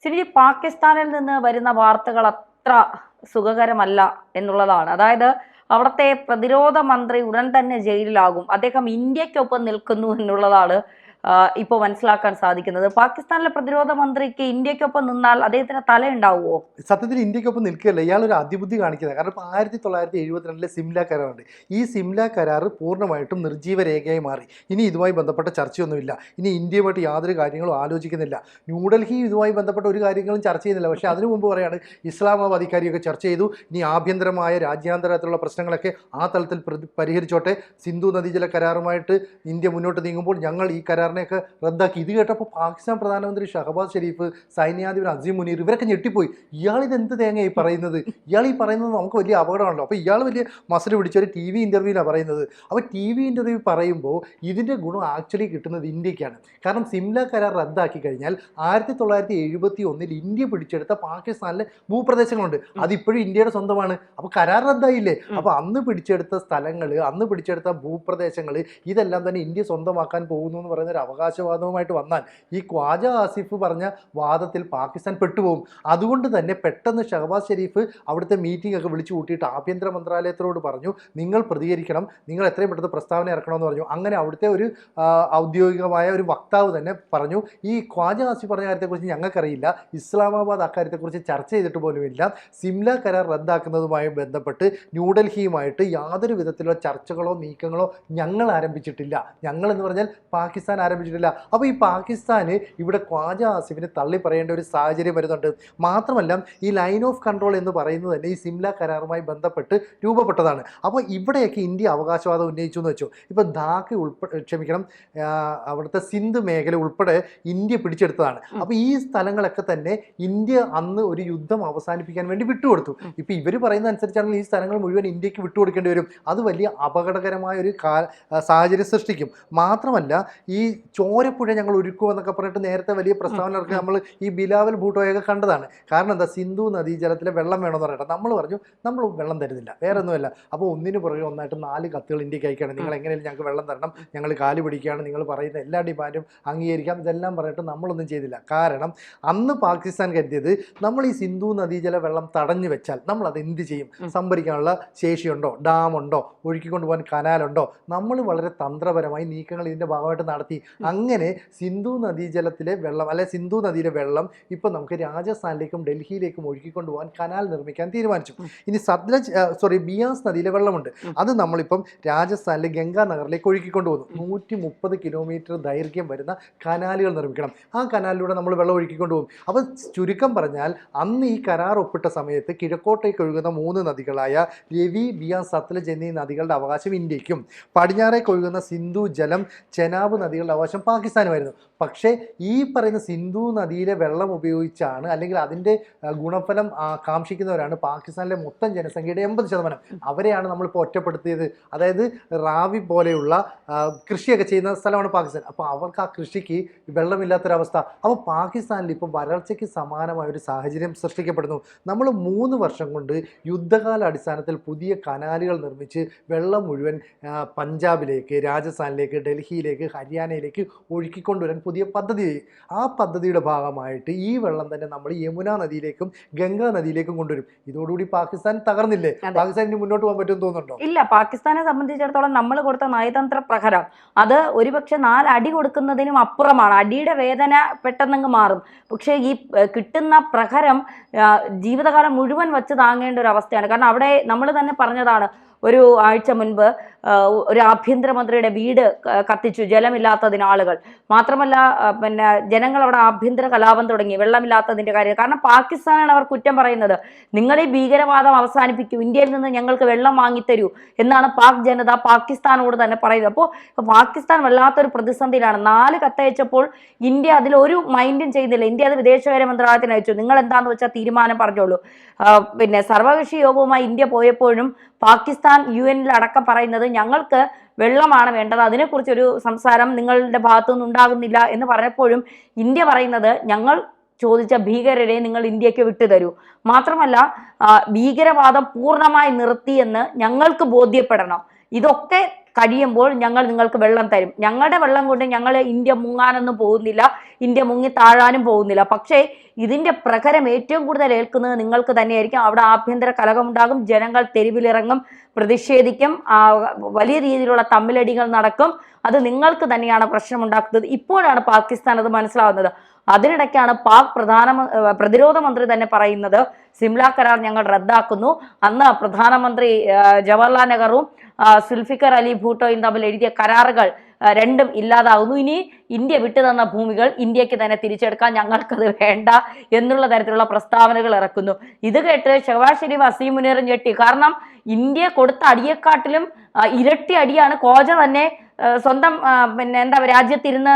ശരി, പാകിസ്ഥാനിൽ നിന്ന് വരുന്ന വാർത്തകൾ അത്ര സുഖകരമല്ല എന്നുള്ളതാണ്. അതായത് അവിടുത്തെ പ്രതിരോധ മന്ത്രി ഉടൻ തന്നെ ജയിലിലാകും, അദ്ദേഹം ഇന്ത്യക്കൊപ്പം നിൽക്കുന്നു എന്നുള്ളതാണ് ഇപ്പോൾ മനസ്സിലാക്കാൻ സാധിക്കുന്നത്. പാകിസ്ഥാനിലെ പ്രതിരോധ മന്ത്രിക്ക് ഇന്ത്യക്കൊപ്പം നിന്നാൽ അദ്ദേഹത്തിന് തലയുണ്ടാവുമോ? സത്യത്തിൽ ഇന്ത്യക്കൊപ്പം നിൽക്കുകയല്ല, ഇയാളൊരു അതിബുദ്ധി കാണിക്കുന്നത്. കാരണം ഇപ്പോൾ 1972 സിംല കരാറുണ്ട്. ഈ സിംല കരാർ പൂർണ്ണമായിട്ടും നിർജീവ രേഖയായി മാറി. ഇനി ഇതുമായി ബന്ധപ്പെട്ട ചർച്ചയൊന്നുമില്ല. ഇനി ഇന്ത്യയുമായിട്ട് യാതൊരു കാര്യങ്ങളും ആലോചിക്കുന്നില്ല. ന്യൂഡൽഹി ഇതുമായി ബന്ധപ്പെട്ട ഒരു കാര്യങ്ങളും ചർച്ച ചെയ്യുന്നില്ല. പക്ഷേ അതിനു മുമ്പ് പറയാണ് ഇസ്ലാമാബാദ് ഇക്കാര്യമൊക്കെ ചർച്ച ചെയ്തു, ഇനി ആഭ്യന്തരമായ രാജ്യാന്തര തലത്തിലുള്ള പ്രശ്നങ്ങളൊക്കെ ആ തലത്തിൽ പരിഹരിച്ചോട്ടെ. സിന്ധു നദീജല കരാറുമായിട്ട് ഇന്ത്യ മുന്നോട്ട് നീങ്ങുമ്പോൾ ഞങ്ങൾ ഈ കരാറിനെയൊക്കെ റദ്ദാക്കി. ഇത് കേട്ടപ്പോൾ പാകിസ്ഥാൻ പ്രധാനമന്ത്രി ഷഹബാസ് ഷെരീഫ്, സൈന്യാധിപൻ അസീം മുനീർ ഇവരൊക്കെ ഞെട്ടിപ്പോയി. ഇയാളിത് എന്ത് തേങ്ങയായി പറയുന്നത്? ഇയാൾ ഈ പറയുന്നത് നമുക്ക് വലിയ അപകടമാണല്ലോ. അപ്പോൾ ഇയാൾ വലിയ മസിൽ പിടിച്ച ഒരു TV ഇൻ്റർവ്യൂവിലാണ് പറയുന്നത്. അപ്പോൾ TV ഇൻ്റർവ്യൂ പറയുമ്പോൾ ഇതിൻ്റെ ഗുണം ആക്ച്വലി കിട്ടുന്നത് ഇന്ത്യക്കാണ്. കാരണം സിംല കരാർ റദ്ദാക്കി കഴിഞ്ഞാൽ 1971 ഇന്ത്യ പിടിച്ചെടുത്ത പാകിസ്ഥാനിലെ ഭൂപ്രദേശങ്ങളുണ്ട്, അതിപ്പോഴും ഇന്ത്യയുടെ സ്വന്തമാണ്. അപ്പോൾ കരാർ റദ്ദായില്ലേ? അപ്പോൾ അന്ന് പിടിച്ചെടുത്ത സ്ഥലങ്ങൾ, അന്ന് പിടിച്ചെടുത്ത ഭൂപ്രദേശങ്ങൾ ഇതെല്ലാം തന്നെ ഇന്ത്യ സ്വന്തമാക്കാൻ പോകുന്നു എന്ന് പറയുന്ന ഒരു അവകാശവാദവുമായിട്ട് വന്നാൽ ഈ ഖ്വാജ ആസിഫ് പറഞ്ഞ വാദത്തിൽ പാകിസ്ഥാൻ പെട്ടുപോകും. അതുകൊണ്ട് തന്നെ പെട്ടെന്ന് ഷഹബാസ് ഷെരീഫ് അവിടുത്തെ മീറ്റിംഗ് ഒക്കെ വിളിച്ചു കൂട്ടിയിട്ട് ആഭ്യന്തര മന്ത്രാലയത്തോട് പറഞ്ഞു, നിങ്ങൾ പ്രതികരിക്കണം, നിങ്ങൾ എത്രയും പെട്ടെന്ന് പ്രസ്താവന ഇറക്കണമെന്ന് പറഞ്ഞു. അങ്ങനെ അവിടുത്തെ ഒരു ഔദ്യോഗികമായ ഒരു വക്താവ് തന്നെ പറഞ്ഞു, ഈ ഖ്വാജ ആസിഫ് പറഞ്ഞ കാര്യത്തെക്കുറിച്ച് ഞങ്ങൾക്കറിയില്ല, ഇസ്ലാമാബാദ് അക്കാര്യത്തെക്കുറിച്ച് ചർച്ച ചെയ്തിട്ട് പോലുമില്ല, സിംല കരാർ റദ്ദാക്കുന്നതുമായി ബന്ധപ്പെട്ട് ന്യൂഡൽഹിയുമായിട്ട് യാതൊരു വിധത്തിലുള്ള ചർച്ചകളോ നീക്കങ്ങളോ ഞങ്ങൾ ആരംഭിച്ചിട്ടില്ല. ഞങ്ങൾ എന്ന് പറഞ്ഞാൽ പാകിസ്ഥാൻ ആരംഭിച്ചിട്ടില്ല. അപ്പോൾ ഈ പാകിസ്ഥാന് ഇവിടെ ഖ്വാജ ആസിഫിനെ തള്ളി പറയേണ്ട ഒരു സാഹചര്യം വരുന്നുണ്ട്. മാത്രമല്ല ഈ ലൈൻ ഓഫ് കൺട്രോൾ എന്ന് പറയുന്നത് തന്നെ ഈ സിംല കരാറുമായി ബന്ധപ്പെട്ട് രൂപപ്പെട്ടതാണ്. അപ്പോൾ ഇവിടെയൊക്കെ ഇന്ത്യ അവകാശവാദം ഉന്നയിച്ചു എന്ന് വെച്ചു. ഇപ്പോൾ ധാക്ക അവിടുത്തെ സിന്ധ് മേഖല ഉൾപ്പെടെ ഇന്ത്യ പിടിച്ചെടുത്തതാണ്. അപ്പോൾ ഈ സ്ഥലങ്ങളൊക്കെ തന്നെ ഇന്ത്യ അന്ന് ഒരു യുദ്ധം അവസാനിപ്പിക്കാൻ വേണ്ടി വിട്ടുകൊടുത്തു. ഇപ്പോൾ ഇവർ പറയുന്ന അനുസരിച്ചാണെങ്കിൽ ഈ സ്ഥലങ്ങൾ മുഴുവൻ ഇന്ത്യക്ക് വിട്ടുകൊടുക്കേണ്ടി വരും. അത് വലിയ അപകടകരമായ ഒരു സാഹചര്യം സൃഷ്ടിക്കും. മാത്രമല്ല ഈ ചോരപ്പുഴ ഞങ്ങൾ ഒരുക്കുമെന്നൊക്കെ പറഞ്ഞിട്ട് നേരത്തെ വലിയ പ്രസ്താവന ഇറക്കി നമ്മൾ ഈ ബിലാവൽ ഭൂട്ടോയൊക്കെ കണ്ടതാണ്. കാരണം എന്താ, സിന്ധു നദീജലത്തിലെ വെള്ളം വേണമെന്ന് പറയട്ടെ, നമ്മൾ പറഞ്ഞു നമ്മൾ വെള്ളം തരുന്നില്ല, വേറെ ഒന്നുമല്ല. അപ്പോൾ ഒന്നിന് പുറകെ ഒന്നായിട്ട് 4 കത്തുകൾ ഇന്ത്യക്ക് അയക്കുകയാണ്, നിങ്ങൾ എങ്ങനെയും ഞങ്ങൾക്ക് വെള്ളം തരണം, ഞങ്ങൾ കാല് പിടിക്കുകയാണ്, നിങ്ങൾ പറയുന്ന എല്ലാ ഡിമാൻഡും അംഗീകരിക്കാം, ഇതെല്ലാം പറഞ്ഞിട്ട് നമ്മളൊന്നും ചെയ്തില്ല. കാരണം അന്ന് പാകിസ്ഥാൻ കരുതിയത് നമ്മൾ ഈ സിന്ധു നദീജല വെള്ളം തടഞ്ഞു വെച്ചാൽ നമ്മൾ അത് എന്ത് ചെയ്യും, സംഭരിക്കാനുള്ള ശേഷിയുണ്ടോ, ഡാമുണ്ടോ, ഒഴുക്കിക്കൊണ്ടുപോകാൻ കനാലുണ്ടോ, നമ്മൾ വളരെ തന്ത്രപരമായി നീക്കങ്ങൾ ഇതിൻ്റെ ഭാഗമായിട്ട് നടത്തി. അങ്ങനെ സിന്ധു നദീജലത്തിലെ വെള്ളം അല്ലെ സിന്ധു നദിയിലെ വെള്ളം ഇപ്പം നമുക്ക് രാജസ്ഥാനിലേക്കും ഡൽഹിയിലേക്കും ഒഴുക്കിക്കൊണ്ടുപോകാൻ കനാൽ നിർമ്മിക്കാൻ തീരുമാനിച്ചു. ഇനി ബിയാസ് നദിയിലെ വെള്ളമുണ്ട്, അത് നമ്മളിപ്പം രാജസ്ഥാനിലെ ഗംഗാനഗറിലേക്ക് ഒഴുക്കിക്കൊണ്ടുപോകുന്നു. 130 കിലോമീറ്റർ ദൈർഘ്യം വരുന്ന കനാലുകൾ നിർമ്മിക്കണം. ആ കനാലിലൂടെ നമ്മൾ വെള്ളം ഒഴുക്കിക്കൊണ്ടുപോകും. അപ്പോൾ ചുരുക്കം പറഞ്ഞാൽ അന്ന് ഈ കരാർ ഒപ്പിട്ട സമയത്ത് കിഴക്കോട്ടേക്ക് ഒഴുകുന്ന 3 നദികളായ രവി, ബിയാസ്, സത്ലജ് എന്നീ നദികളുടെ അവകാശം ഇന്ത്യക്കും, പടിഞ്ഞാറേക്ക് ഒഴുകുന്ന സിന്ധു, ജലം, ചെനാബ് നദികളുടെ അവകാശം പാകിസ്ഥാനുമായിരുന്നു. പക്ഷേ ഈ പറയുന്ന സിന്ധു നദിയിലെ വെള്ളം ഉപയോഗിച്ചാണ്, അല്ലെങ്കിൽ അതിൻ്റെ ഗുണഫലം കാക്ഷിക്കുന്നവരാണ് പാകിസ്ഥാനിലെ മൊത്തം ജനസംഖ്യയുടെ 80%. അവരെയാണ് നമ്മളിപ്പോൾ ഒറ്റപ്പെടുത്തിയത്. അതായത് റാവി പോലെയുള്ള കൃഷിയൊക്കെ ചെയ്യുന്ന സ്ഥലമാണ് പാകിസ്ഥാൻ. അപ്പോൾ അവർക്ക് ആ കൃഷിക്ക് വെള്ളമില്ലാത്തൊരവസ്ഥ. അപ്പോൾ പാകിസ്ഥാനിൽ ഇപ്പോൾ വരൾച്ചയ്ക്ക് സമാനമായ ഒരു സാഹചര്യം സൃഷ്ടിക്കപ്പെടുന്നു. നമ്മൾ 3 വർഷം കൊണ്ട് യുദ്ധകാല അടിസ്ഥാനത്തിൽ പുതിയ കനാലുകൾ നിർമ്മിച്ച് വെള്ളം മുഴുവൻ പഞ്ചാബിലേക്ക്, രാജസ്ഥാനിലേക്ക്, ഡൽഹിയിലേക്ക്, ഹരിയാനയിലേക്ക് ഒഴുക്കിക്കൊണ്ടുവരാൻ പുതിയ പദ്ധതി. ആ പദ്ധതിയുടെ ഭാഗമായിട്ട് ഈ വെള്ളം തന്നെ നമ്മൾ യമുന നദിയിലേക്കും ഗംഗാ നദിയിലേക്കും കൊണ്ടുവരും. ഇതോടുകൂടി പാകിസ്ഥാൻ തകർന്നില്ലേ? പാകിസ്ഥാനിന് മുന്നോട്ട് പോകാൻ പറ്റുമെന്ന് തോന്നുന്നുണ്ടോ? ഇല്ല, പാകിസ്ഥാനെ സംബന്ധിച്ചിടത്തോളം നമ്മൾ കൊടുത്ത നയതന്ത്ര പ്രഹരം അത് ഒരുപക്ഷെ 4 അടി കൊടുക്കുന്നതിനും അപ്പുറമാണ്. അടിയുടെ വേദന പെട്ടെന്നങ്ങ് മാറും. പക്ഷേ ഈ കിട്ടുന്ന പ്രഹരം ജീവിതകാലം മുഴുവൻ വെച്ച് താങ്ങേണ്ട ഒരു അവസ്ഥയാണ്. കാരണം അവിടെ നമ്മൾ തന്നെ പറഞ്ഞതാണ്, ഒരു ആഴ്ച മുൻപ് ഒരു ആഭ്യന്തരമന്ത്രിയുടെ വീട് കത്തിച്ചു, ജലമില്ലാത്തതിന് ആളുകൾ. മാത്രമല്ല ജനങ്ങൾ അവിടെ ആഭ്യന്തര കലാപം തുടങ്ങി, വെള്ളമില്ലാത്തതിൻ്റെ കാര്യം. കാരണം പാകിസ്ഥാനാണ് അവർ കുറ്റം പറയുന്നത്. നിങ്ങൾ ഈ ഭീകരവാദം അവസാനിപ്പിക്കൂ, ഇന്ത്യയിൽ നിന്ന് ഞങ്ങൾക്ക് വെള്ളം വാങ്ങിത്തരൂ എന്നാണ് പാക് ജനത പാകിസ്ഥാനോട് തന്നെ പറയുന്നത്. അപ്പോൾ പാകിസ്ഥാൻ വല്ലാത്തൊരു പ്രതിസന്ധിയിലാണ്. 4 കത്തയച്ചപ്പോൾ ഇന്ത്യ അതിലൊരു മൈൻഡും ചെയ്യുന്നില്ല. ഇന്ത്യ അത് വിദേശകാര്യ മന്ത്രാലയത്തിന് അയച്ചു, നിങ്ങൾ എന്താണെന്ന് വെച്ചാൽ തീരുമാനം പറഞ്ഞോളൂ. സർവകക്ഷി യോഗവുമായി ഇന്ത്യ പോയപ്പോഴും പാകിസ്ഥാൻ UN അടക്കം പറയുന്നത് ഞങ്ങൾക്ക് വെള്ളമാണ് വേണ്ടത്, അതിനെക്കുറിച്ചൊരു സംസാരം നിങ്ങളുടെ ഭാഗത്തുനിന്ന് ഉണ്ടാകുന്നില്ല എന്ന് പറഞ്ഞപ്പോഴും ഇന്ത്യ പറയുന്നത് ഞങ്ങൾ ചോദിച്ച ഭീകരരെ നിങ്ങൾ ഇന്ത്യക്ക് വിട്ടുതരൂ, മാത്രമല്ല ഭീകരവാദം പൂർണ്ണമായി നിർത്തിയെന്ന് ഞങ്ങൾക്ക് ബോധ്യപ്പെടണം. ഇതൊക്കെ കഴിയുമ്പോൾ ഞങ്ങൾ നിങ്ങൾക്ക് വെള്ളം തരും. ഞങ്ങളുടെ വെള്ളം കൊണ്ട് ഞങ്ങൾ ഇന്ത്യ മുങ്ങാനൊന്നും പോകുന്നില്ല, ഇന്ത്യ മുങ്ങി താഴാനും പോകുന്നില്ല. പക്ഷേ ഇതിന്റെ പ്രഹരം ഏറ്റവും കൂടുതൽ ഏൽക്കുന്നത് നിങ്ങൾക്ക് തന്നെയായിരിക്കും. അവിടെ ആഭ്യന്തര കലഹമുണ്ടാകും, ജനങ്ങൾ തെരുവിലിറങ്ങും, പ്രതിഷേധിക്കും, വലിയ രീതിയിലുള്ള തമ്മിലടികൾ നടക്കും. അത് നിങ്ങൾക്ക് തന്നെയാണ് പ്രശ്നമുണ്ടാക്കുന്നത്. ഇപ്പോഴാണ് പാകിസ്ഥാൻ അത് മനസ്സിലാവുന്നത്. അതിനിടയ്ക്കാണ് പാക് പ്രതിരോധ മന്ത്രി തന്നെ പറയുന്നത് സിംല കരാർ ഞങ്ങൾ റദ്ദാക്കുന്നു. അന്ന് പ്രധാനമന്ത്രി ജവഹർലാൽ നെഹ്റുവും സുൽഫിക്കർ അലി ഭൂട്ടോയും തമ്മിൽ എഴുതിയ കരാറുകൾ രണ്ടും ഇല്ലാതാകുന്നു. ഇനി ഇന്ത്യ വിട്ടുതന്ന ഭൂമികൾ ഇന്ത്യക്ക് തന്നെ തിരിച്ചെടുക്കാൻ ഞങ്ങൾക്കത് വേണ്ട എന്നുള്ള തരത്തിലുള്ള പ്രസ്താവനകൾ ഇറക്കുന്നു. ഇത് കേട്ട് ഷഹബാസ് ഷെരീഫ്, അസീം മുനീറും ഞെട്ടി. കാരണം ഇന്ത്യ കൊടുത്ത അടിയെക്കാട്ടിലും ഇരട്ടി അടിയാണ് കോജ തന്നെ സ്വന്തം രാജ്യത്തിരുന്ന്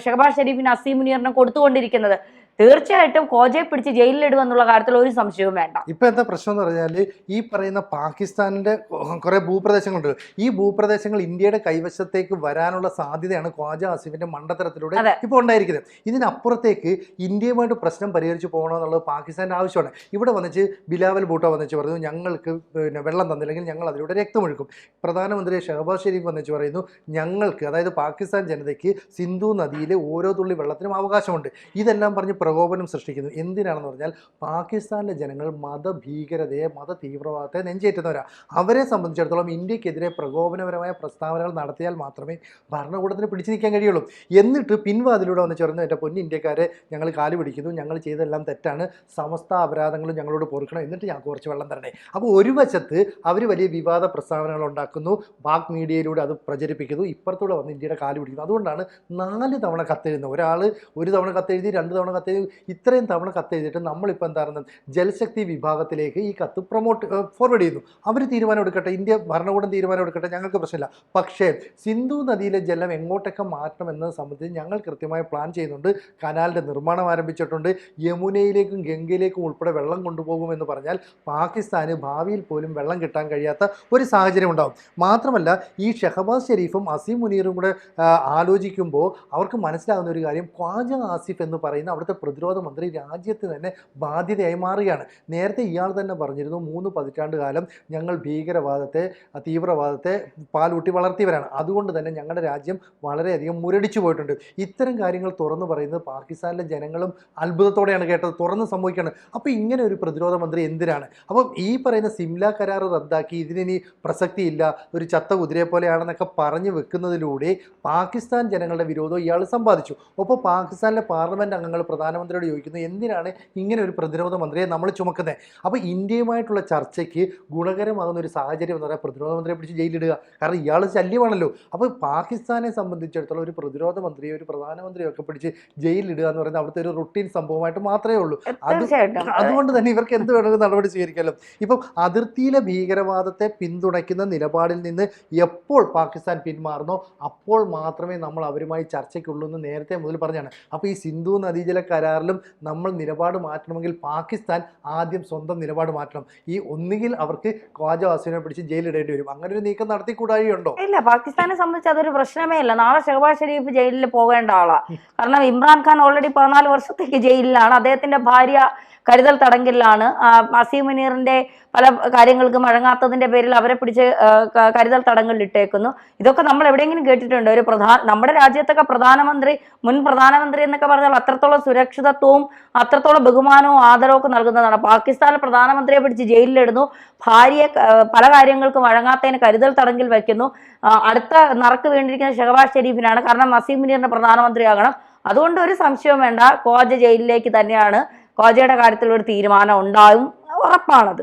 ഷഹബാസ് ഷെരീഫിന്, അസീം മുനീറിനും കൊടുത്തുകൊണ്ടിരിക്കുന്നത്. തീർച്ചയായിട്ടും കോജയെ പിടിച്ച് ജയിലിലിടുമെന്നുള്ള കാര്യത്തിൽ ഒരു സംശയവും വേണ്ട. ഇപ്പൊ എന്താ പ്രശ്നം എന്ന് പറഞ്ഞാൽ ഈ പറയുന്ന പാകിസ്ഥാനിന്റെ കുറെ ഭൂപ്രദേശങ്ങളുണ്ട്. ഈ ഭൂപ്രദേശങ്ങൾ ഇന്ത്യയുടെ കൈവശത്തേക്ക് വരാനുള്ള സാധ്യതയാണ് ഖ്വാജ ആസിഫിന്റെ മണ്ടത്തരത്തിലൂടെ ഇപ്പോൾ ഉണ്ടായിരിക്കുന്നത്. ഇതിനപ്പുറത്തേക്ക് ഇന്ത്യയുമായിട്ട് പ്രശ്നം പരിഹരിച്ചു പോകണമെന്നുള്ളത് പാകിസ്ഥാന്റെ ആവശ്യമാണ്. ഇവിടെ വന്നിച്ച് ബിലാവൽ ഭൂട്ടോ വന്നിച്ച് പറഞ്ഞു ഞങ്ങൾക്ക് വെള്ളം തന്നില്ലെങ്കിൽ ഞങ്ങൾ അതിലൂടെ രക്തമൊഴുക്കും. പ്രധാനമന്ത്രി ഷഹബാസ് ഷെരീഫ് വന്നിച്ച് പറയുന്നു ഞങ്ങൾക്ക്, അതായത് പാകിസ്ഥാൻ ജനതയ്ക്ക് സിന്ധു നദിയിലെ ഓരോ തുള്ളി വെള്ളത്തിനും അവകാശമുണ്ട്. ഇതെല്ലാം പറഞ്ഞ് പ്രകോപനം സൃഷ്ടിക്കുന്നു. എന്തിനാണെന്ന് പറഞ്ഞാൽ പാകിസ്ഥാനിലെ ജനങ്ങൾ മതഭീകരതയെ, മത തീവ്രവാദത്തെ നെഞ്ചേറ്റുന്നവരാണ്. അവരെ സംബന്ധിച്ചിടത്തോളം ഇന്ത്യക്കെതിരെ പ്രകോപനപരമായ പ്രസ്താവനകൾ നടത്തിയാൽ മാത്രമേ ഭരണകൂടത്തിന് പിടിച്ചു നിൽക്കാൻ കഴിയുള്ളൂ. എന്നിട്ട് പിൻവാതിലൂടെ വന്ന് ചേർന്ന് എൻ്റെ പൊന്നു ഇന്ത്യക്കാരെ ഞങ്ങൾ കാല് പിടിക്കുന്നു, ഞങ്ങൾ ചെയ്തെല്ലാം തെറ്റാണ്, സമസ്ത അപരാധങ്ങളും ഞങ്ങളോട് പൊറുക്കണം, എന്നിട്ട് ഞങ്ങൾക്ക് കുറച്ച് വെള്ളം തരണേ. അപ്പോൾ ഒരു വശത്ത് അവർ വലിയ വിവാദ പ്രസ്താവനകൾ ഉണ്ടാക്കുന്നു, പാക് മീഡിയയിലൂടെ അത് പ്രചരിപ്പിക്കുന്നു, ഇപ്പുറത്തൂടെ വന്ന് ഇന്ത്യയുടെ കാല് പിടിക്കുന്നു. അതുകൊണ്ടാണ് 4 തവണ കത്തെഴുതുന്നത്. ഒരാൾ 1 തവണ കത്തെഴുതി, 2 തവണ കത്തെഴുതി, ഇത്രയും തവണ കത്തെഴുതിയിട്ട് നമ്മളിപ്പോൾ എന്താണെന്ന് ജലശക്തി വിഭാഗത്തിലേക്ക് ഈ കത്ത് ഫോർവേഡ് ചെയ്യുന്നു. അവർ തീരുമാനം എടുക്കട്ടെ, ഇന്ത്യ ഭരണകൂടം തീരുമാനം എടുക്കട്ടെ, ഞങ്ങൾക്ക് പ്രശ്നമില്ല. പക്ഷേ സിന്ധു നദിയിലെ ജലം എങ്ങോട്ടൊക്കെ മാറ്റണം എന്നത് സംബന്ധിച്ച് ഞങ്ങൾ കൃത്യമായി പ്ലാൻ ചെയ്യുന്നുണ്ട്. കനാലിൻ്റെ നിർമ്മാണം ആരംഭിച്ചിട്ടുണ്ട്. യമുനയിലേക്കും ഗംഗയിലേക്കും ഉൾപ്പെടെ വെള്ളം കൊണ്ടുപോകുമെന്ന് പറഞ്ഞാൽ പാകിസ്ഥാന് ഭാവിയിൽ പോലും വെള്ളം കിട്ടാൻ കഴിയാത്ത ഒരു സാഹചര്യം ഉണ്ടാകും. മാത്രമല്ല ഈ ഷഹബാസ് ഷെരീഫും അസീം മുനീറും കൂടെ ആലോചിക്കുമ്പോൾ അവർക്ക് മനസ്സിലാകുന്ന ഒരു കാര്യം, ഖ്വാജ ആസിഫ് എന്ന് പറയുന്ന അവിടുത്തെ പ്രതിരോധ മന്ത്രി രാജ്യത്ത് തന്നെ ബാധ്യതയായി മാറുകയാണ്. നേരത്തെ ഇയാൾ തന്നെ പറഞ്ഞിരുന്നു 3 പതിറ്റാണ്ട് കാലം ഞങ്ങൾ ഭീകരവാദത്തെ, തീവ്രവാദത്തെ പാലൂട്ടി വളർത്തിയവരാണ്, അതുകൊണ്ട് തന്നെ ഞങ്ങളുടെ രാജ്യം വളരെയധികം മുരടിച്ചു പോയിട്ടുണ്ട്. ഇത്തരം കാര്യങ്ങൾ തുറന്നു പറയുന്നത് പാകിസ്ഥാനിലെ ജനങ്ങളും അത്ഭുതത്തോടെയാണ് കേട്ടത്. തുറന്ന് സംഭവിക്കുകയാണ്. അപ്പോൾ ഇങ്ങനെ ഒരു പ്രതിരോധ മന്ത്രി എന്തിനാണ്? അപ്പം ഈ പറയുന്ന സിംല കരാർ റദ്ദാക്കി ഇതിനി പ്രസക്തിയില്ല, ഒരു ചത്ത കുതിരയെ പോലെയാണെന്നൊക്കെ പറഞ്ഞു വെക്കുന്നതിലൂടെ പാകിസ്ഥാൻ ജനങ്ങളുടെ വിരോധം ഇയാൾ സമ്പാദിച്ചു. അപ്പോൾ പാകിസ്ഥാനിലെ പാർലമെൻറ്റ് അംഗങ്ങൾ പ്രധാനമന്ത്രിയോട് ചോദിക്കുന്നു എന്തിനാണ് ഇങ്ങനെ ഒരു പ്രതിരോധ മന്ത്രിയെ നമ്മൾ ചുമക്കുന്നത്? അപ്പോൾ ഇന്ത്യയുമായിട്ടുള്ള ചർച്ചയ്ക്ക് ഗുണകരമാകുന്ന ഒരു സാഹചര്യം എന്ന് പറയാൻ പ്രതിരോധ മന്ത്രിയെ പിടിച്ച് ജയിലിടുക. കാരണം ഇയാൾ ശല്യമാണല്ലോ. അപ്പോൾ പാകിസ്ഥാനെ സംബന്ധിച്ചിടത്തോളം ഒരു പ്രതിരോധ മന്ത്രിയോ ഒരു പ്രധാനമന്ത്രിയോ ഒക്കെ പിടിച്ച് ജയിലിടുക എന്ന് പറയുന്നത് അവിടുത്തെ ഒരു റുട്ടീൻ സംഭവമായിട്ട് മാത്രമേ ഉള്ളൂ. അതുകൊണ്ട് തന്നെ ഇവർക്ക് എന്ത് വേണമെങ്കിലും നടപടി സ്വീകരിക്കാമല്ലോ. ഇപ്പം അതിർത്തിയിലെ ഭീകരവാദത്തെ പിന്തുണയ്ക്കുന്ന നിലപാടിൽ നിന്ന് എപ്പോൾ പാകിസ്ഥാൻ പിന്മാറുന്നോ അപ്പോൾ മാത്രമേ നമ്മൾ അവരുമായി ചർച്ചയ്ക്കുള്ളൂ എന്ന് നേരത്തെ മുതൽ പറഞ്ഞാണ്. അപ്പോൾ ഈ സിന്ധു നദീജല കരാറിലും നമ്മൾ നിലപാട് മാറ്റണമെങ്കിൽ പാകിസ്ഥാൻ ആദ്യം സ്വന്തം നിലപാട് മാറ്റണം. ഈ ഒന്നുകിൽ അവർക്ക് ഖ്വാജ ആസിഫിനെ പിടിച്ച് ജയിലിടേണ്ടി വരും. അങ്ങനെ ഒരു നീക്കം നടത്തിക്കൂടായുണ്ടോ? ഇല്ല, പാകിസ്ഥാനെ സംബന്ധിച്ച് അതൊരു പ്രശ്നമേ ഇല്ല. നാളെ ഷഹബാസ് ഷെരീഫ് ജയിലിൽ പോകേണ്ട ആളാണ്. കാരണം ഇമ്രാൻഖാൻ ഓൾറെഡി 14 വർഷത്തേക്ക് ജയിലിലാണ്. അദ്ദേഹത്തിന്റെ ഭാര്യ കരുതൽ തടങ്കലിലാണ്. അസീം മുനീറിന്റെ പല കാര്യങ്ങൾക്കും വഴങ്ങാത്തതിന്റെ പേരിൽ അവരെ പിടിച്ച് കരുതൽ തടങ്കലിൽ ഇട്ടേക്കുന്നു. ഇതൊക്കെ നമ്മൾ എവിടെയെങ്കിലും കേട്ടിട്ടുണ്ട്? നമ്മുടെ രാജ്യത്തൊക്കെ പ്രധാനമന്ത്രി, മുൻ പ്രധാനമന്ത്രി എന്നൊക്കെ പറഞ്ഞാൽ അത്രത്തോളം സുരക്ഷിതത്വവും അത്രത്തോളം ബഹുമാനവും ആദരവും ഒക്കെ നൽകുന്നതാണ്. പാകിസ്ഥാനിൽ പ്രധാനമന്ത്രിയെ പിടിച്ച് ജയിലിലിടുന്നു, ഭാര്യയെ പല കാര്യങ്ങൾക്കും വഴങ്ങാത്തതിന് കരുതൽ തടങ്കിൽ വയ്ക്കുന്നു. അടുത്ത നറുക്ക് വേണ്ടിയിരിക്കുന്ന ഷഹബാസ് ഷെരീഫിനാണ്. കാരണം അസീം മുനീറിന്റെ പ്രധാനമന്ത്രിയാകണം. അതുകൊണ്ട് ഒരു സംശയവും വേണ്ട, ഖ്വാജ ജയിലിലേക്ക് തന്നെയാണ്. ഖ്വാജയുടെ കാര്യത്തിൽ ഒരു തീരുമാനം ഉണ്ടാവും, ഉറപ്പാണത്.